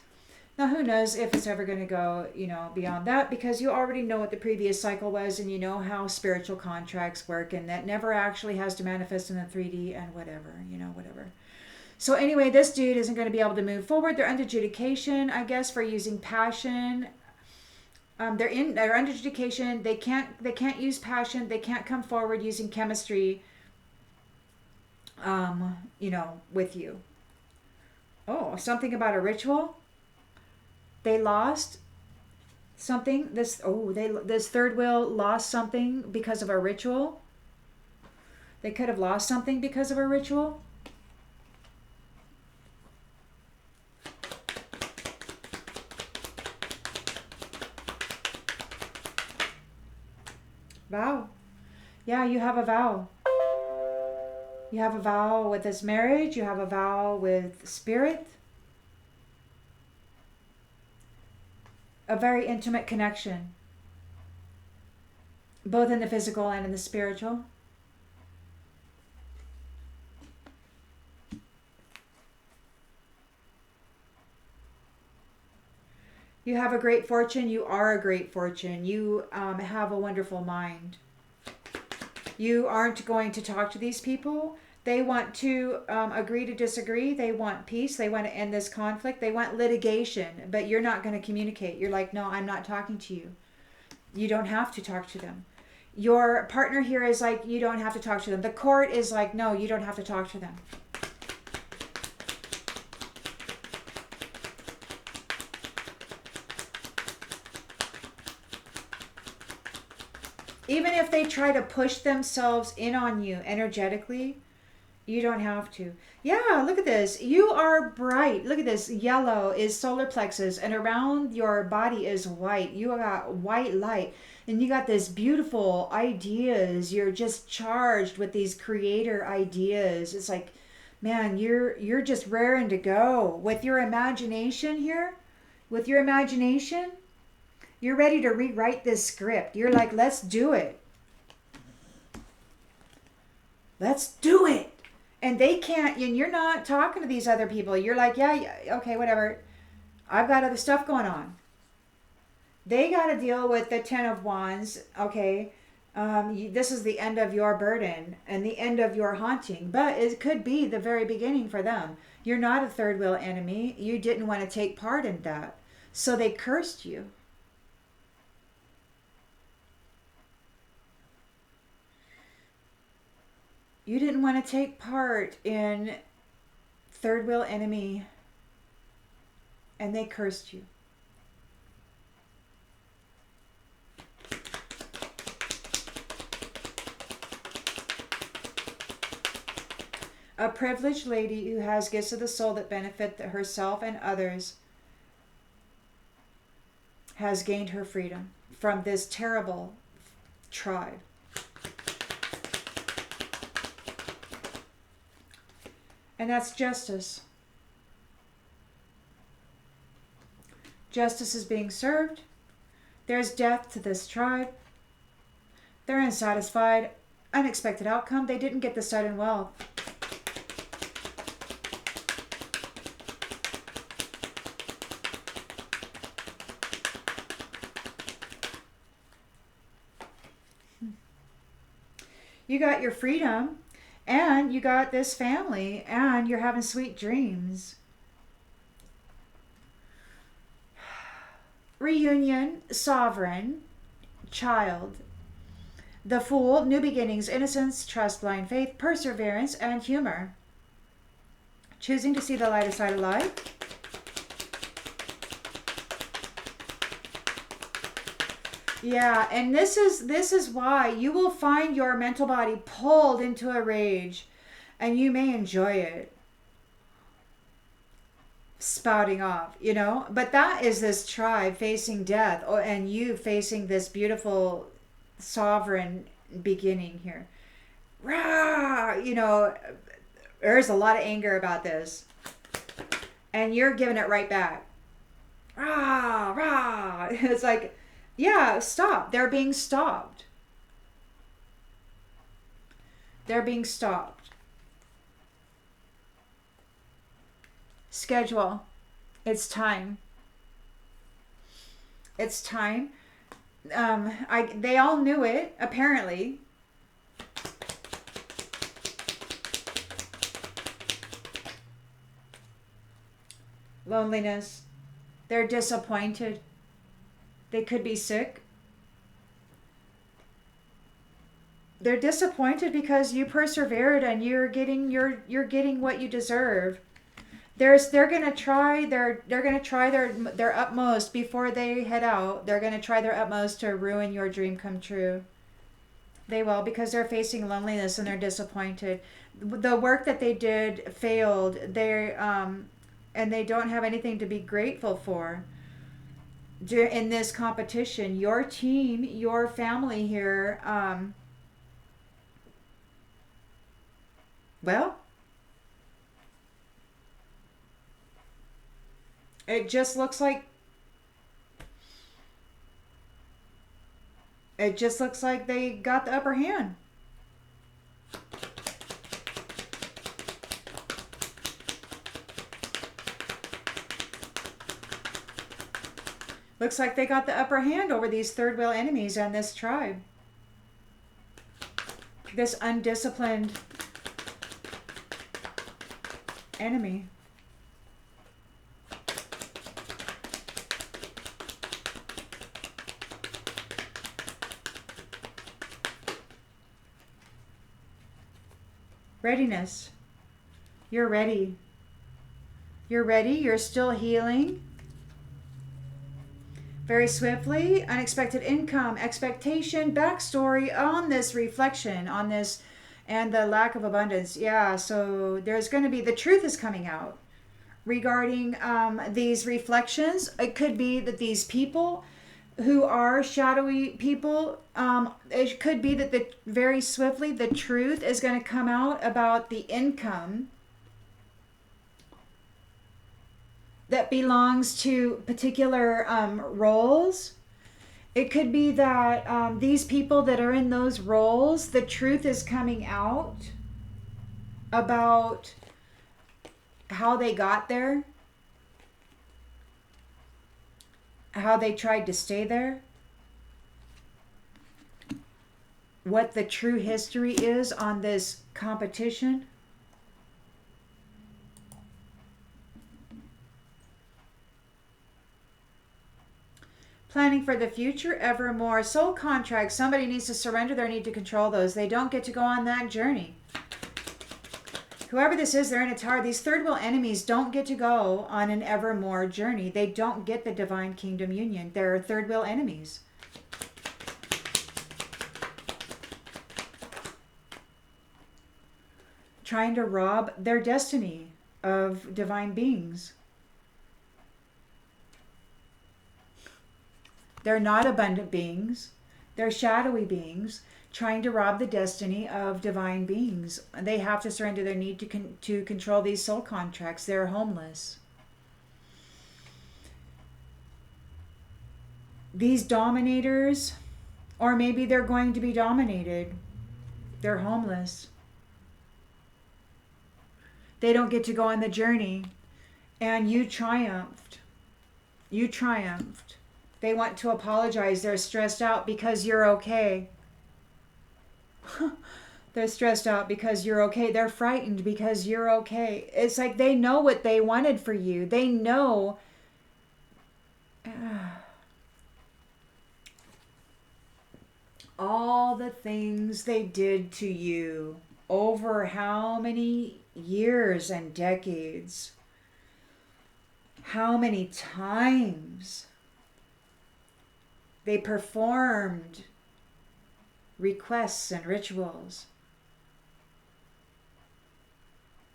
Now, who knows if it's ever going to go, beyond that, because you already know what the previous cycle was, and you know how spiritual contracts work, and that never actually has to manifest in the 3D and whatever. So anyway, this dude isn't going to be able to move forward. They're under adjudication, I guess, for using passion. They're under adjudication. They can't use passion. They can't come forward using chemistry. With you. Oh, something about a ritual. They lost something. This third wheel lost something because of a ritual. They could have lost something because of a ritual. Vow. Yeah, you have a vow. You have a vow with this marriage. You have a vow with spirit. A very intimate connection, both in the physical and in the spiritual. You have a great fortune. You are a great fortune. You have a wonderful mind. You aren't going to talk to these people. They want to agree to disagree. They want peace. They want to end this conflict. They want litigation, but you're not going to communicate. You're like, no, I'm not talking to you. You don't have to talk to them. Your partner here is like, you don't have to talk to them. The court is like, no, you don't have to talk to them. Even if they try to push themselves in on you energetically, you don't have to. Yeah, look at this. You are bright. Look at this. Yellow is solar plexus, and around your body is white. You got white light, and you got this beautiful ideas. You're just charged with these creator ideas. It's like, man, you're just raring to go with your imagination here. With your imagination, you're ready to rewrite this script. You're like, let's do it. Let's do it. And they can't, and you're not talking to these other people. You're like, yeah, okay, whatever. I've got other stuff going on. They got to deal with the 10 of Wands, okay? This is the end of your burden and the end of your haunting. But it could be the very beginning for them. You're not a third wheel enemy. You didn't want to take part in that. So they cursed you. You didn't want to take part in third wheel enemy, and they cursed you. A privileged lady who has gifts of the soul that benefit herself and others has gained her freedom from this terrible tribe. And that's justice. Justice is being served. There's death to this tribe. They're unsatisfied. Unexpected outcome. They didn't get the sudden wealth. You got your freedom. And you got this family, and you're having sweet dreams. Reunion, sovereign, child. The Fool, new beginnings, innocence, trust, blind faith, perseverance, and humor. Choosing to see the lighter side of life. Yeah, and this is why you will find your mental body pulled into a rage, and you may enjoy it spouting off, but that is this tribe facing death, and you facing this beautiful sovereign beginning here. Rah, there's a lot of anger about this, and you're giving it right back. Rah, rah. It's like, yeah, stop. They're being stopped. They're being stopped. Schedule. It's time. It's time. They all knew it, apparently. Loneliness. They're disappointed. They could be sick. They're disappointed because you persevered and you're getting what you deserve. They're gonna try their utmost before they head out. They're gonna try their utmost to ruin your dream come true. They will, because they're facing loneliness and they're disappointed. The work that they did failed. And they don't have anything to be grateful for in this competition. Your team, your family here, well, it just looks like they got the upper hand. Looks like they got the upper hand over these third wheel enemies and this tribe. This undisciplined enemy. Readiness. You're ready. You're ready. You're still healing. Very swiftly, unexpected income, expectation, backstory on this reflection, on this, and the lack of abundance. Yeah, so there's going to be, the truth is coming out regarding these reflections. It could be that these people who are shadowy people, it could be that very swiftly the truth is going to come out about the income that belongs to particular roles. It could be that these people that are in those roles, the truth is coming out about how they got there, how they tried to stay there, what the true history is on this competition. Planning for the future, evermore. Soul contracts. Somebody needs to surrender their need to control those. They don't get to go on that journey. Whoever this is, they're in a tower. These third wheel enemies don't get to go on an evermore journey. They don't get the divine kingdom union. They're third wheel enemies. Trying to rob their destiny of divine beings. They're not abundant beings. They're shadowy beings trying to rob the destiny of divine beings. They have to surrender their need to control these soul contracts. They're homeless. These dominators, or maybe they're going to be dominated. They're homeless. They don't get to go on the journey. And you triumphed. You triumphed. They want to apologize. They're stressed out because you're okay. They're stressed out because you're okay. They're frightened because you're okay. It's like they know what they wanted for you. They know. All the things they did to you over how many years and decades? How many times They performed requests and rituals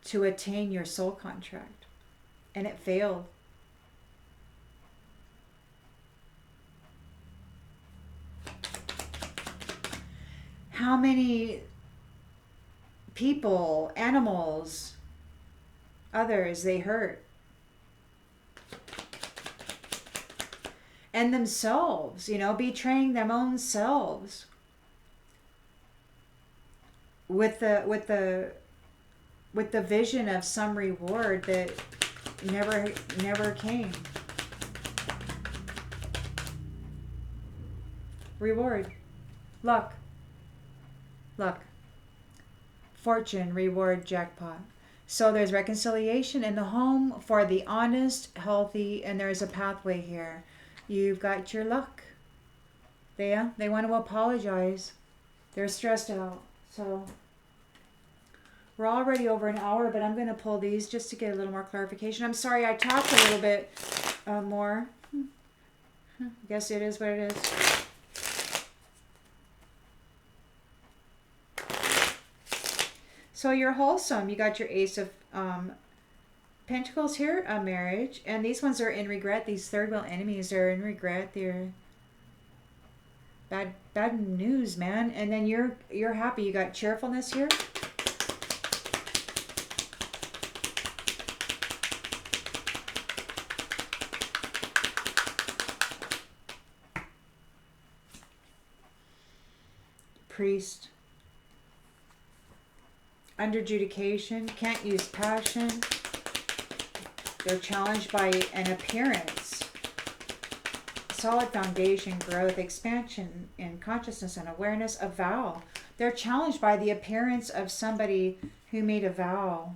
to attain your soul contract, and it failed. How many people, animals, others they hurt? And themselves, betraying their own selves with the vision of some reward that never came. Reward, luck, fortune, reward, jackpot. So there's reconciliation in the home for the honest, healthy, and there's a pathway here. You've got your luck. They want to apologize. They're stressed out. So we're already over an hour, but I'm going to pull these just to get a little more clarification. I'm sorry I talked a little bit more. I guess it is what it is. So you're wholesome. You got your Ace of Pentacles here, a marriage. And these ones are in regret. These third wheel enemies are in regret. They're bad news, man. And then you're happy. You got cheerfulness here. Priest. Under adjudication, can't use passion. They're challenged by an appearance. Solid foundation, growth, expansion in consciousness and awareness, a vow. They're challenged by the appearance of somebody who made a vow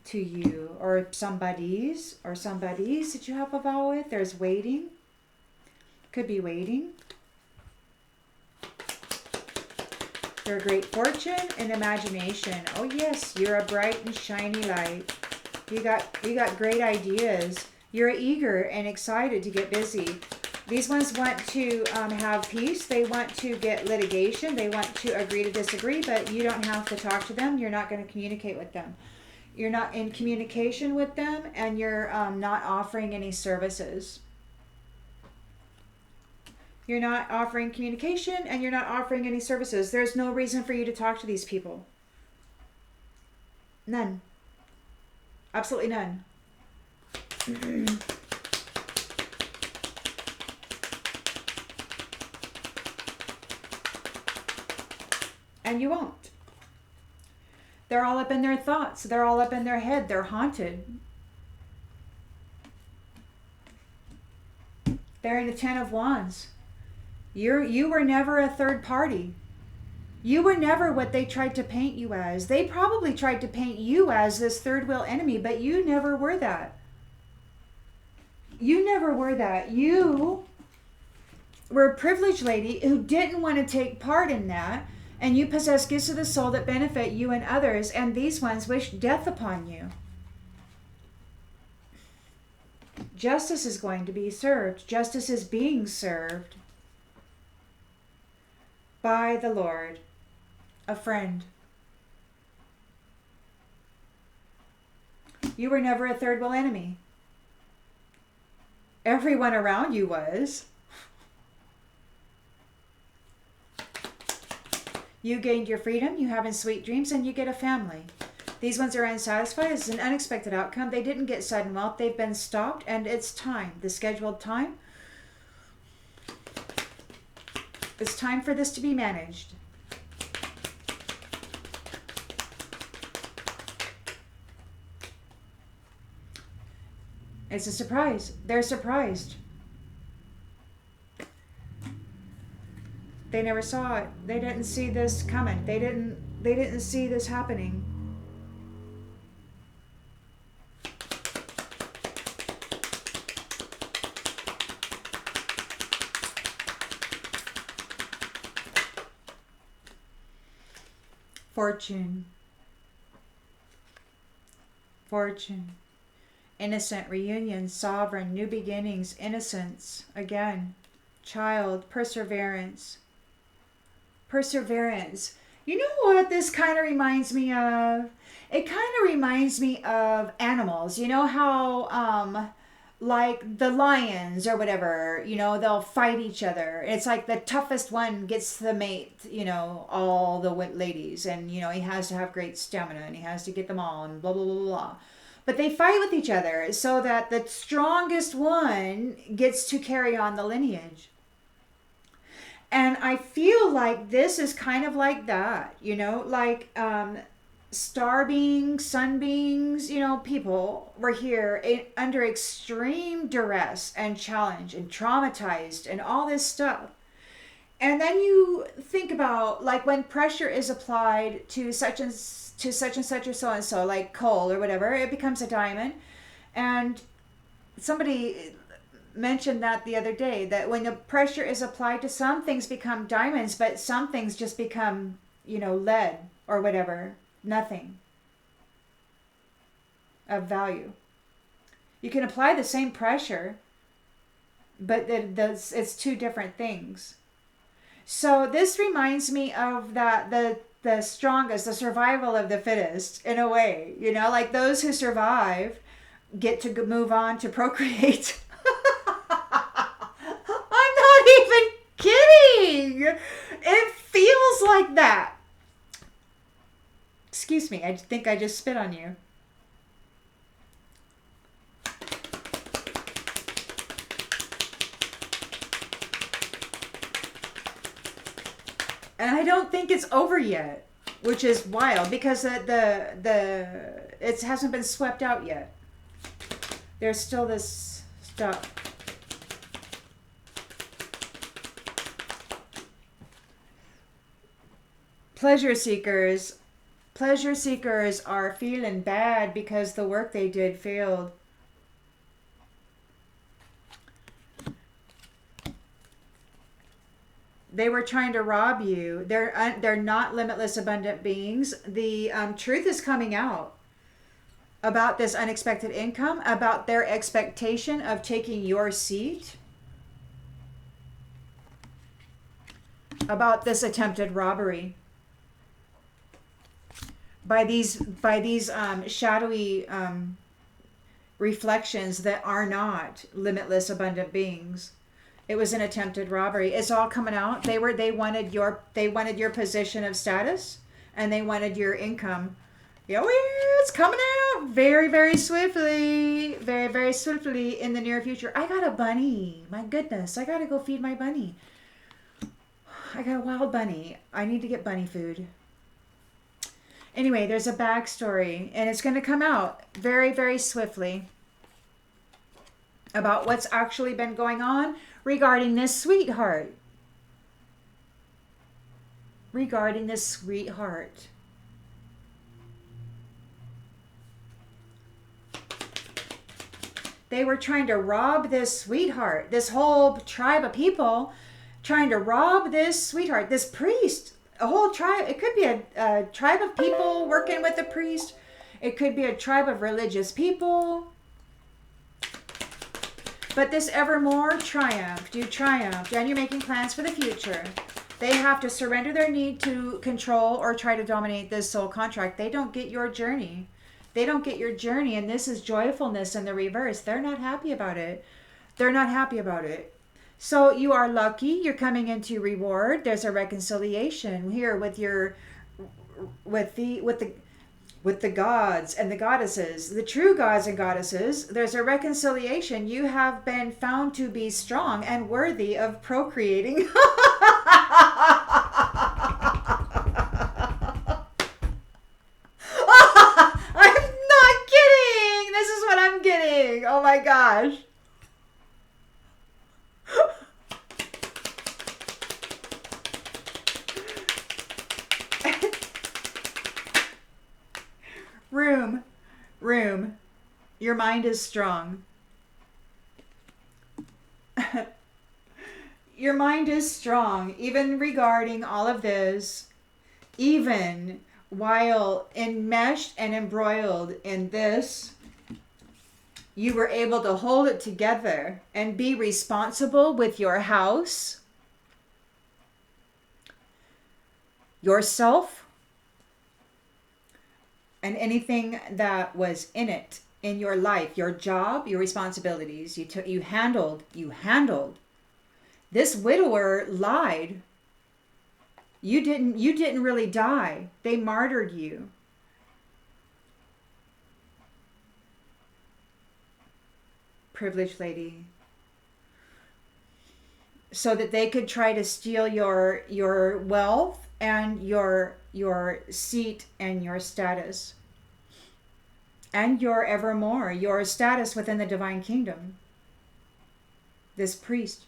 to you, or somebody's that you have a vow with. There's waiting. Could be waiting. Your great fortune and imagination. Oh yes, you're a bright and shiny light. You got great ideas. You're eager and excited to get busy. These ones want to have peace. They want to get litigation. They want to agree to disagree, but you don't have to talk to them. You're not going to communicate with them. You're not in communication with them, and you're not offering any services. You're not offering communication, and you're not offering any services. There's no reason for you to talk to these people. None. Absolutely none. And you won't. They're all up in their thoughts. They're all up in their head. They're haunted. They're in the Ten of Wands. You were never a third party. You were never what they tried to paint you as. They probably tried to paint you as this third wheel enemy, but you never were that. You never were that. You were a privileged lady who didn't want to take part in that, and you possess gifts of the soul that benefit you and others, and these ones wish death upon you. Justice is going to be served. Justice is being served by the Lord. A friend. You were never a third wheel enemy. Everyone around you was. You gained your freedom, you have sweet dreams, and you get a family. These ones are unsatisfied. It's an unexpected outcome. They didn't get sudden wealth. They've been stopped, and it's time. The scheduled time. It's time for this to be managed. It's a surprise. They're surprised. They never saw it. They didn't see this coming. They didn't see this happening. Fortune. Fortune. Innocent reunion, sovereign, new beginnings, innocence, again, child, perseverance. Perseverance. You know what this kind of reminds me of? It kind of reminds me of animals. You know how, like the lions or whatever, they'll fight each other. It's like the toughest one gets the mate, all the ladies. And, he has to have great stamina and he has to get them all and blah, blah, blah, blah. But they fight with each other so that the strongest one gets to carry on the lineage. And I feel like this is kind of like that, like star beings, sun beings, people were here under extreme duress and challenge and traumatized and all this stuff. And then you think about like when pressure is applied to such and such or so and so, like coal or whatever, it becomes a diamond. And somebody mentioned that the other day, that when the pressure is applied to some things become diamonds, but some things just become, lead or whatever, nothing of value. You can apply the same pressure, but it's two different things. So this reminds me of that the strongest, the survival of the fittest in a way, like those who survive get to move on to procreate. I'm not even kidding. It feels like that. Excuse me, I think I just spit on you. And I don't think it's over yet, which is wild because it hasn't been swept out yet. There's still this stuff. Pleasure seekers are feeling bad because the work they did failed. They were trying to rob you. They're not limitless abundant beings. The truth is coming out about this unexpected income, about their expectation of taking your seat, about this attempted robbery by these shadowy reflections that are not limitless abundant beings. It was an attempted robbery. It's all coming out. They wanted your position of status, and they wanted your income. It's coming out very, very swiftly, very, very swiftly in the near future. I got a bunny. My goodness, I got to go feed my bunny. I got a wild bunny. I need to get bunny food. Anyway, there's a backstory, and it's going to come out very, very swiftly about what's actually been going on regarding this sweetheart. Regarding this sweetheart. They were trying to rob this sweetheart. This whole tribe of people trying to rob this sweetheart. This priest. A whole tribe. It could be a tribe of people working with a priest. It could be a tribe of religious people. But this evermore triumphed. You triumphed, and you're making plans for the future. They have to surrender their need to control or try to dominate this soul contract. They don't get your journey. They don't get your journey, and this is joyfulness in the reverse. They're not happy about it. They're not happy about it. So you are lucky. You're coming into reward. There's a reconciliation here with the gods and the goddesses, the true gods and goddesses. There's a reconciliation. You have been found to be strong and worthy of procreating. I'm not kidding. This is what I'm getting. Oh my gosh. Room. Your mind is strong. Your mind is strong, even regarding all of this, even while enmeshed and embroiled in this. You were able to hold it together and be responsible with your house, yourself, and anything that was in it, in your life, your job, your responsibilities. You handled. This widower lied. You didn't really die. They martyred you. Privileged lady. So that they could try to steal your wealth and your seat and your status. And your evermore, your status within the divine kingdom. This priest.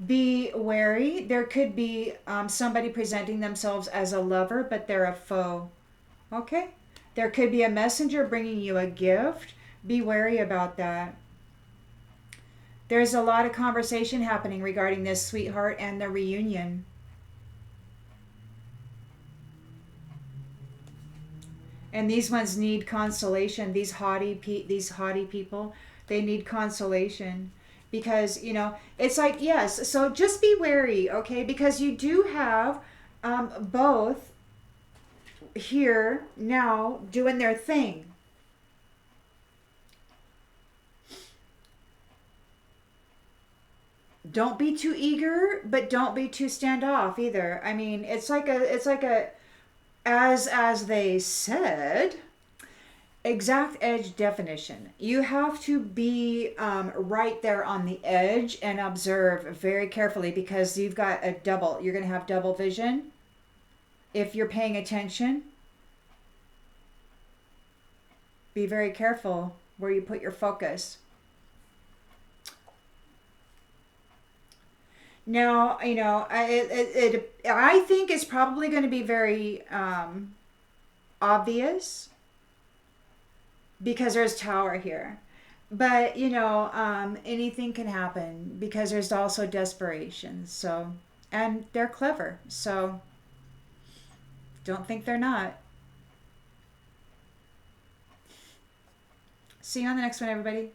Be wary. There could be somebody presenting themselves as a lover, but they're a foe. Okay? There could be a messenger bringing you a gift. Be wary about that. There's a lot of conversation happening regarding this sweetheart and the reunion. And these ones need consolation. These haughty people, they need consolation. Because, it's like, yes, so just be wary, okay? Because you do have both here now doing their thing. Don't be too eager, but don't be too standoff either. I mean, it's like a as they said, exact edge definition. You have to be right there on the edge and observe very carefully, because you're going to have double vision if you're paying attention. Be very careful where you put your focus. Now, I think it's probably going to be very obvious, because there's tower here. But, anything can happen, because there's also desperation. So, and they're clever. So, don't think they're not. See you on the next one, everybody.